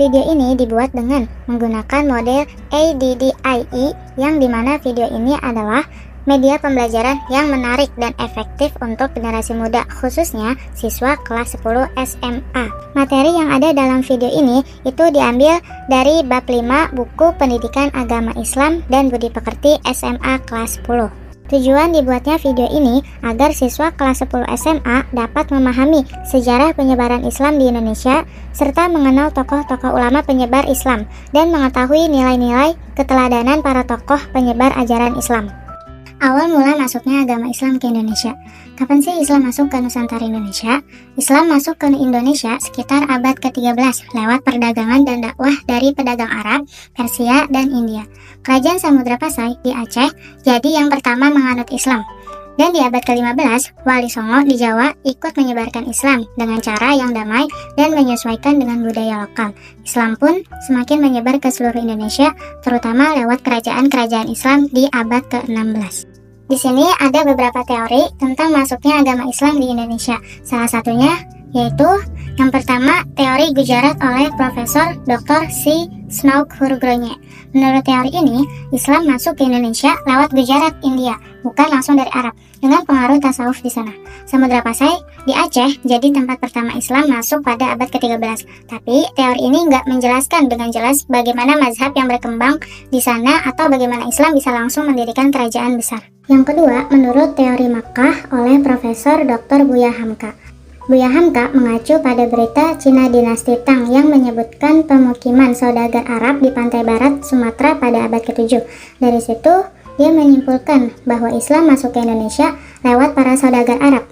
Video ini dibuat dengan menggunakan model ADDIE yang dimana video ini adalah media pembelajaran yang menarik dan efektif untuk generasi muda, khususnya siswa kelas 10 SMA. Materi yang ada dalam video ini itu diambil dari bab 5 buku Pendidikan Agama Islam dan Budi Pekerti SMA kelas 10. Tujuan dibuatnya video ini agar siswa kelas 10 SMA dapat memahami sejarah penyebaran Islam di Indonesia serta mengenal tokoh-tokoh ulama penyebar Islam dan mengetahui nilai-nilai keteladanan para tokoh penyebar ajaran Islam. Awal mula masuknya agama Islam ke Indonesia. Kapan sih Islam masuk ke Nusantara Indonesia? Islam masuk ke Indonesia sekitar abad ke-13 lewat perdagangan dan dakwah dari pedagang Arab, Persia, dan India. Kerajaan Samudra Pasai di Aceh jadi yang pertama menganut Islam. Dan di abad ke-15, Wali Songo di Jawa ikut menyebarkan Islam dengan cara yang damai dan menyesuaikan dengan budaya lokal. Islam pun semakin menyebar ke seluruh Indonesia, terutama lewat kerajaan-kerajaan Islam di abad ke-16. Di sini ada beberapa teori tentang masuknya agama Islam di Indonesia. Salah satunya yaitu yang pertama, teori Gujarat oleh Profesor Dr. C. Snowghurgrone. Menurut teori ini, Islam masuk ke Indonesia lewat Gujarat, India, bukan langsung dari Arab, dengan pengaruh tasawuf di sana. Samudra Pasai di Aceh jadi tempat pertama Islam masuk pada abad ke-13. Tapi teori ini nggak menjelaskan dengan jelas bagaimana mazhab yang berkembang di sana atau bagaimana Islam bisa langsung mendirikan kerajaan besar. Yang kedua, menurut teori Makkah oleh Profesor Dr. Buya Hamka. Buya Hamka mengacu pada berita Cina dinasti Tang yang menyebutkan pemukiman saudagar Arab di pantai barat Sumatera pada abad ke-7. Dari situ, dia menyimpulkan bahwa Islam masuk ke Indonesia lewat para saudagar Arab.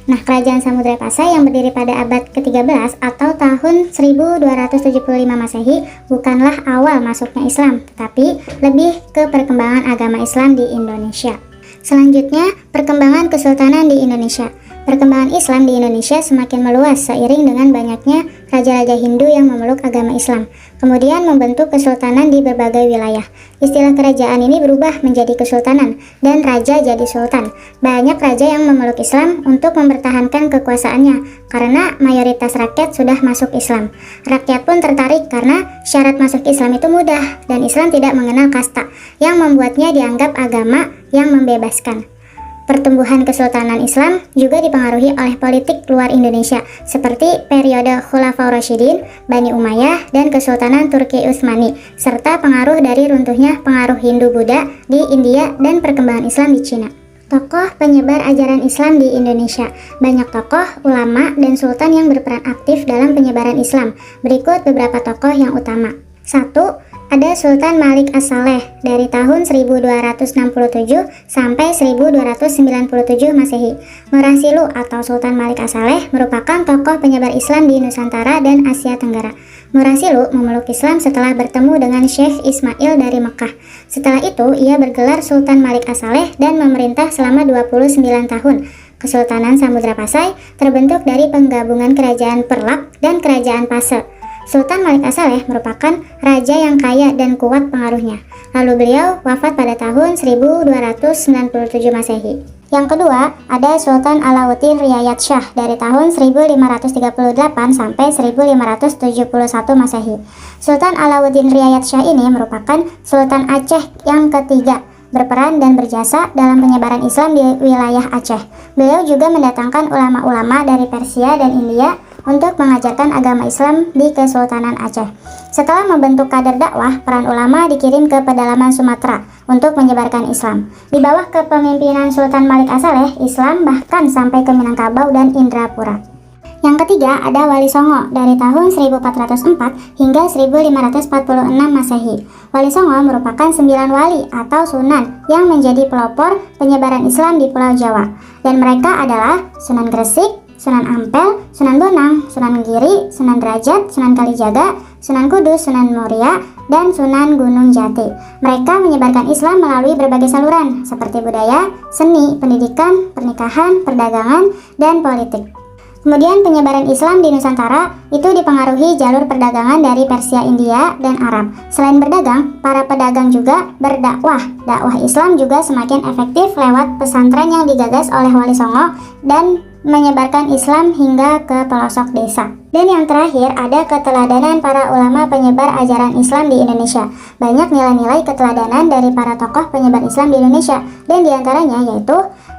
Nah, kerajaan Samudra Pasai yang berdiri pada abad ke-13 atau tahun 1275 Masehi bukanlah awal masuknya Islam, tapi lebih ke perkembangan agama Islam di Indonesia. Selanjutnya, perkembangan kesultanan di Indonesia. Perkembangan Islam di Indonesia semakin meluas seiring dengan banyaknya raja-raja Hindu yang memeluk agama Islam, kemudian membentuk kesultanan di berbagai wilayah. Istilah kerajaan ini berubah menjadi kesultanan, dan raja jadi sultan. Banyak raja yang memeluk Islam untuk mempertahankan kekuasaannya, karena mayoritas rakyat sudah masuk Islam. Rakyat pun tertarik karena syarat masuk Islam itu mudah, dan Islam tidak mengenal kasta, yang membuatnya dianggap agama yang membebaskan. Pertumbuhan kesultanan Islam juga dipengaruhi oleh politik luar Indonesia, seperti periode Khulafaur Rasyidin, Bani Umayyah, dan Kesultanan Turki Utsmani, serta pengaruh dari runtuhnya pengaruh Hindu-Buddha di India dan perkembangan Islam di Cina. Tokoh penyebar ajaran Islam di Indonesia. Banyak tokoh, ulama, dan sultan yang berperan aktif dalam penyebaran Islam. Berikut beberapa tokoh yang utama. 1. Ada Sultan Malik As-Saleh dari tahun 1267 sampai 1297 Masehi. Murasilu atau Sultan Malik As-Saleh merupakan tokoh penyebar Islam di Nusantara dan Asia Tenggara. Murasilu memeluk Islam setelah bertemu dengan Syekh Ismail dari Mekah. Setelah itu, ia bergelar Sultan Malik As-Saleh dan memerintah selama 29 tahun. Kesultanan Samudra Pasai terbentuk dari penggabungan kerajaan Perlak dan kerajaan Pase. Sultan Malik As-Saleh merupakan raja yang kaya dan kuat pengaruhnya. Lalu beliau wafat pada tahun 1297 Masehi. Yang kedua, ada Sultan Alauddin Riyad Shah dari tahun 1538 sampai 1571 Masehi. Sultan Alauddin Riyad Shah ini merupakan Sultan Aceh yang ketiga, berperan dan berjasa dalam penyebaran Islam di wilayah Aceh. Beliau juga mendatangkan ulama-ulama dari Persia dan India untuk mengajarkan agama Islam di Kesultanan Aceh. Setelah membentuk kader dakwah, peran ulama dikirim ke pedalaman Sumatera untuk menyebarkan Islam. Di bawah kepemimpinan Sultan Malik As-Saleh, Islam bahkan sampai ke Minangkabau dan Indrapura. Yang ketiga ada Wali Songo dari tahun 1404 hingga 1546 Masehi. Wali Songo merupakan 9 wali atau sunan yang menjadi pelopor penyebaran Islam di Pulau Jawa. Dan mereka adalah Sunan Gresik, Sunan Ampel, Sunan Bonang, Sunan Giri, Sunan Derajat, Sunan Kalijaga, Sunan Kudus, Sunan Muria, dan Sunan Gunung Jati. Mereka menyebarkan Islam melalui berbagai saluran seperti budaya, seni, pendidikan, pernikahan, perdagangan, dan politik. Kemudian penyebaran Islam di Nusantara itu dipengaruhi jalur perdagangan dari Persia, India, dan Arab. Selain berdagang, para pedagang juga berdakwah. Dakwah Islam juga semakin efektif lewat pesantren yang digagas oleh Wali Songo dan menyebarkan Islam hingga ke pelosok desa. Dan yang terakhir, ada keteladanan para ulama penyebar ajaran Islam di Indonesia. Banyak nilai-nilai keteladanan dari para tokoh penyebar Islam di Indonesia, dan diantaranya yaitu: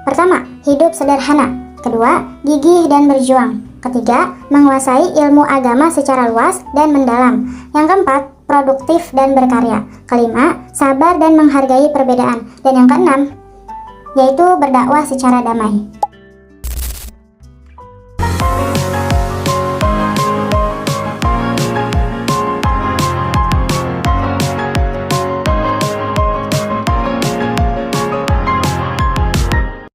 pertama, hidup sederhana; kedua, gigih dan berjuang; ketiga, menguasai ilmu agama secara luas dan mendalam; yang keempat, produktif dan berkarya; kelima, sabar dan menghargai perbedaan; dan yang keenam, yaitu berdakwah secara damai.